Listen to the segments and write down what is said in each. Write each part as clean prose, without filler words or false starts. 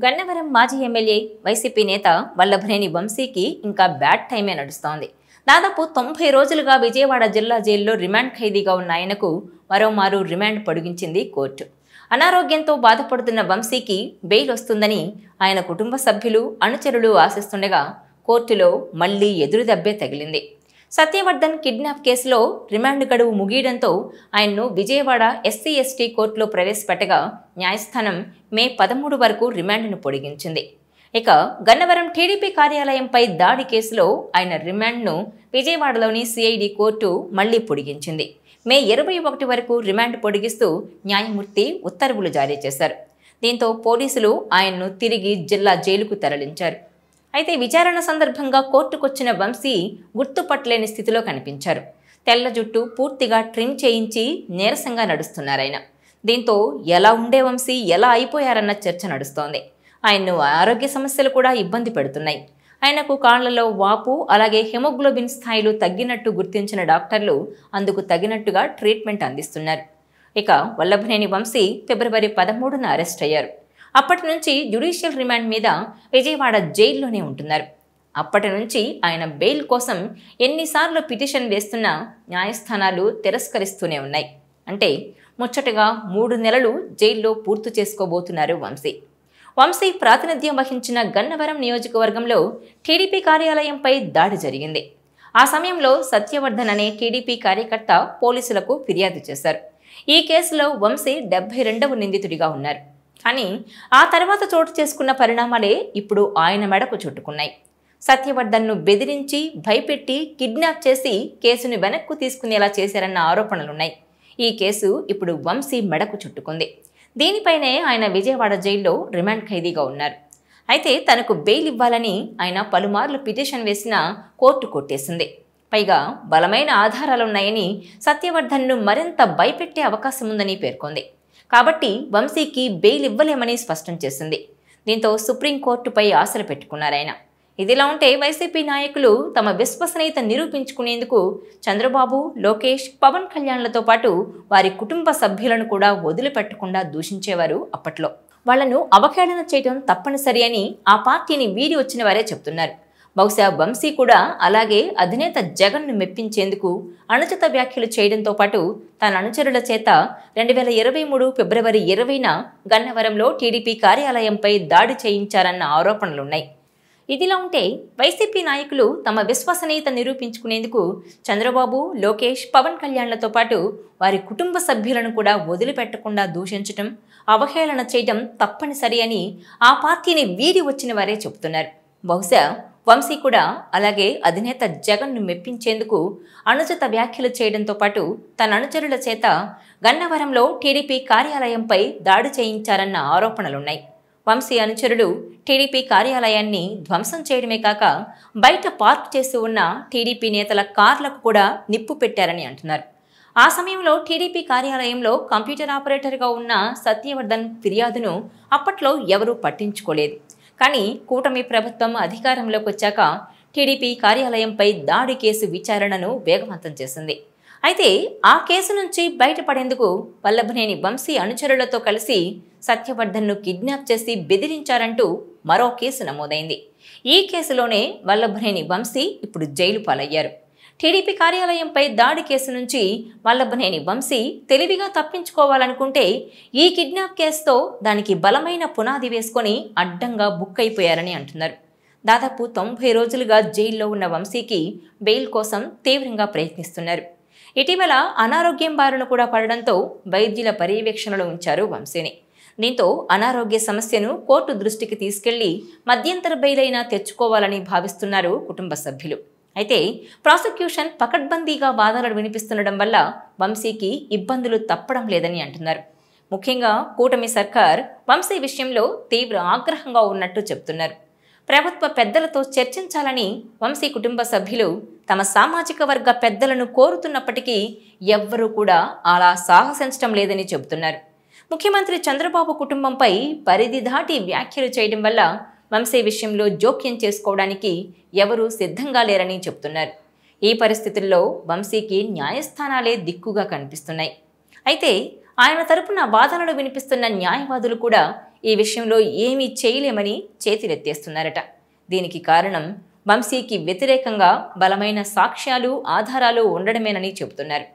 గన్నవరం మాజీ MLA YCP నేత వల్లభనేని వంశీకి ఇంకా బ్యాడ్ టైమే నడుస్తోంది. దాదాపు 90 రోజులుగా విజయవాడ జిల్లా జైల్లో రిమాండ్ ఖైదీగా ఉన్న ఆయనకు మరోమారు రిమాండ్ పొడిగించింది కోర్టు. అనారోగ్యంతో బాధపడుతున్న వంశీకి బెయిల్ వస్తుందని ఆయన కుటుంబ సభ్యులు, అనుచరులు ఆశిస్తుండగా కోర్టులో మళ్లీ ఎదురుదెబ్బే తగిలింది. సత్యవర్ధన్ కిడ్నాప్ కేసులో రిమాండ్ గడువు ముగియడంతో ఆయన్ను విజయవాడ ఎస్సీ/ఎస్టీ కోర్టులో ప్రవేశపెట్టగా న్యాయస్థానం మే 13 వరకు రిమాండ్ను పొడిగించింది. ఇక గన్నవరం టీడీపీ కార్యాలయంపై దాడి కేసులో ఆయన రిమాండ్ను విజయవాడలోని సిఐడి కోర్టు మళ్లీ పొడిగించింది. మే 21 వరకు రిమాండ్ పొడిగిస్తూ న్యాయమూర్తి ఉత్తర్వులు జారీ చేశారు. దీంతో పోలీసులు ఆయన్ను తిరిగి జిల్లా జైలుకు తరలించారు. అయితే విచారణ సందర్భంగా కోర్టుకొచ్చిన వంశీ గుర్తుపట్టలేని స్థితిలో కనిపించారు. తెల్ల జుట్టు పూర్తిగా ట్రిమ్ చేయించి నీరసంగా నడుస్తున్నారాయన. దీంతో ఎలా ఉండే వంశీ ఎలా అయిపోయారన్న చర్చ నడుస్తోంది. ఆయన్ను ఆరోగ్య సమస్యలు కూడా ఇబ్బంది పెడుతున్నాయి. ఆయనకు కాళ్లలో వాపు, అలాగే హెమోగ్లోబిన్ స్థాయిలు తగ్గినట్టు గుర్తించిన డాక్టర్లు అందుకు తగినట్టుగా ట్రీట్మెంట్ అందిస్తున్నారు. ఇక వల్లభనేని వంశీ ఫిబ్రవరి 13న అరెస్ట్ అయ్యారు. అప్పటి నుంచి జ్యుడిషియల్ రిమాండ్ మీద విజయవాడ జైల్లోనే ఉంటున్నారు. అప్పటి నుంచి ఆయన బెయిల్ కోసం ఎన్నిసార్లు పిటిషన్ వేస్తున్నా న్యాయస్థానాలు తిరస్కరిస్తూనే ఉన్నాయి. అంటే ముచ్చటగా 3 నెలలు జైల్లో పూర్తి చేసుకోబోతున్నారు వంశీ ప్రాతినిధ్యం వహించిన గన్నవరం నియోజకవర్గంలో టీడీపీ కార్యాలయంపై దాడి జరిగింది. ఆ సమయంలో సత్యవర్ధన్ అనే టీడీపీ కార్యకర్త పోలీసులకు ఫిర్యాదు చేశారు. ఈ కేసులో వంశీ 72వ నిందితుడిగా ఉన్నారు. కానీ ఆ తర్వాత చోటు చేసుకున్న పరిణామాలే ఇప్పుడు ఆయన మెడకు చుట్టుకున్నాయి. సత్యవర్ధన్ను బెదిరించి, భయపెట్టి, కిడ్నాప్ చేసి కేసును వెనక్కు తీసుకునేలా చేశారన్న ఆరోపణలున్నాయి. ఈ కేసు ఇప్పుడు వంశీ మెడకు చుట్టుకుంది. దీనిపైనే ఆయన విజయవాడ జైల్లో రిమాండ్ ఖైదీగా ఉన్నారు. అయితే తనకు బెయిల్ ఇవ్వాలని ఆయన పలుమార్లు పిటిషన్ వేసినా కోర్టు కొట్టేసింది. పైగా బలమైన ఆధారాలున్నాయని సత్యవర్ధన్ను మరింత భయపెట్టే అవకాశం ఉందని పేర్కొంది. కాబట్టి వంశీకి బెయిల్ ఇవ్వలేమని స్పష్టం చేసింది. దీంతో సుప్రీంకోర్టుపై ఆశలు పెట్టుకున్నారాయన. ఇదిలా ఉంటే వైసీపీ నాయకులు తమ విశ్వసనీయత నిరూపించుకునేందుకు చంద్రబాబు, లోకేష్, పవన్ కళ్యాణ్లతో పాటు వారి కుటుంబ సభ్యులను కూడా వదిలిపెట్టకుండా దూషించేవారు. అప్పట్లో వాళ్లను అవహేళన చేయడం తప్పనిసరి అని ఆ పార్టీని వీడి వచ్చిన వారే చెప్తున్నారు. బహుశా వంశీ కూడా అలాగే అధినేత జగన్ను మెప్పించేందుకు అనుచిత వ్యాఖ్యలు చేయడంతో పాటు తన అనుచరుల చేత 2023 ఫిబ్రవరి 20న గన్నవరంలో టీడీపీ కార్యాలయంపై దాడి చేయించారన్న ఆరోపణలున్నాయి. ఇదిలా ఉంటే వైసీపీ నాయకులు తమ విశ్వసనీయత నిరూపించుకునేందుకు చంద్రబాబు, లోకేష్, పవన్ కళ్యాణ్లతో పాటు వారి కుటుంబ సభ్యులను కూడా వదిలిపెట్టకుండా దూషించడం, అవహేళన చేయడం తప్పనిసరి అని ఆ పార్టీని వీడి వచ్చిన వారే చెబుతున్నారు. బహుశా వంశీ కూడా అలాగే అధినేత జగన్ను మెప్పించేందుకు అనుచిత వ్యాఖ్యలు చేయడంతో పాటు తన అనుచరుల చేత గన్నవరంలో టీడీపీ కార్యాలయంపై దాడి చేయించారన్న ఆరోపణలున్నాయి. వంశీ అనుచరులు టీడీపీ కార్యాలయాన్ని ధ్వంసం చేయడమే కాక బయట పార్క్ చేసి ఉన్న టీడీపీ నేతల కార్లకు కూడా నిప్పు పెట్టారని అంటున్నారు. ఆ సమయంలో టీడీపీ కార్యాలయంలో కంప్యూటర్ ఆపరేటర్గా ఉన్న సత్యవర్ధన్ ఫిర్యాదును అప్పట్లో ఎవరూ పట్టించుకోలేదు. కానీ కూటమి ప్రభుత్వం అధికారంలోకి వచ్చాక టీడీపీ కార్యాలయంపై దాడి కేసు విచారణను వేగవంతం చేసింది. అయితే ఆ కేసు నుంచి బయటపడేందుకు వల్లభనేని వంశీ అనుచరులతో కలిసి సత్యవర్ధన్ను కిడ్నాప్ చేసి బెదిరించారంటూ మరో కేసు నమోదైంది. ఈ కేసులోనే వల్లభనేని వంశీ ఇప్పుడు జైలు పాలయ్యారు. టీడీపీ కార్యాలయంపై దాడి కేసు నుంచి వల్లభనేని వంశీ తెలివిగా తప్పించుకోవాలనుకుంటే ఈ కిడ్నాప్ కేసుతో దానికి బలమైన పునాది వేసుకొని అడ్డంగా బుక్ అయిపోయారని అంటున్నారు. దాదాపు 90 రోజులుగా జైల్లో ఉన్న వంశీకి బెయిల్ కోసం తీవ్రంగా ప్రయత్నిస్తున్నారు. ఇటీవల అనారోగ్యం బారిన కూడా పడడంతో వైద్యుల పర్యవేక్షణలో ఉంచారు వంశీని. దీంతో అనారోగ్య సమస్యను కోర్టు దృష్టికి తీసుకెళ్లి మధ్యంతర బెయిల్ అయినా తెచ్చుకోవాలని భావిస్తున్నారు కుటుంబ సభ్యులు. అయితే ప్రాసిక్యూషన్ పకడ్బందీగా వాదనలు వినిపిస్తుండడం వల్ల వంశీకి ఇబ్బందులు తప్పడం లేదని అంటున్నారు. ముఖ్యంగా కూటమి సర్కార్ వంశీ విషయంలో తీవ్ర ఆగ్రహంగా ఉన్నట్టు చెబుతున్నారు. ప్రభుత్వ పెద్దలతో చర్చించాలని వంశీ కుటుంబ సభ్యులు తమ సామాజిక వర్గ పెద్దలను కోరుతున్నప్పటికీ ఎవ్వరూ కూడా అలా సాహసించడం లేదని చెబుతున్నారు. ముఖ్యమంత్రి చంద్రబాబు కుటుంబంపై పరిధి దాటి వ్యాఖ్యలు చేయడం వల్ల వంశీ విషయంలో జోక్యం చేసుకోవడానికి ఎవరూ సిద్ధంగా లేరని చెబుతున్నారు. ఈ పరిస్థితుల్లో వంశీకి న్యాయస్థానాలే దిక్కుగా కనిపిస్తున్నాయి. అయితే ఆయన తరపున వాదనలు వినిపిస్తున్న న్యాయవాదులు కూడా ఈ విషయంలో ఏమీ చేయలేమని చేతులెత్తేస్తున్నారట. దీనికి కారణం వంశీకి వ్యతిరేకంగా బలమైన సాక్ష్యాలు, ఆధారాలు ఉండడమేనని చెబుతున్నారు.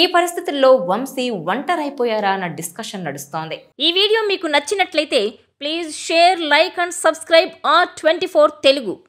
ఈ పరిస్థితుల్లో వంశీ ఒంటరైపోయారా అన్న డిస్కషన్ నడుస్తోంది. ఈ వీడియో మీకు నచ్చినట్లయితే please share, like and subscribe R24 Telugu.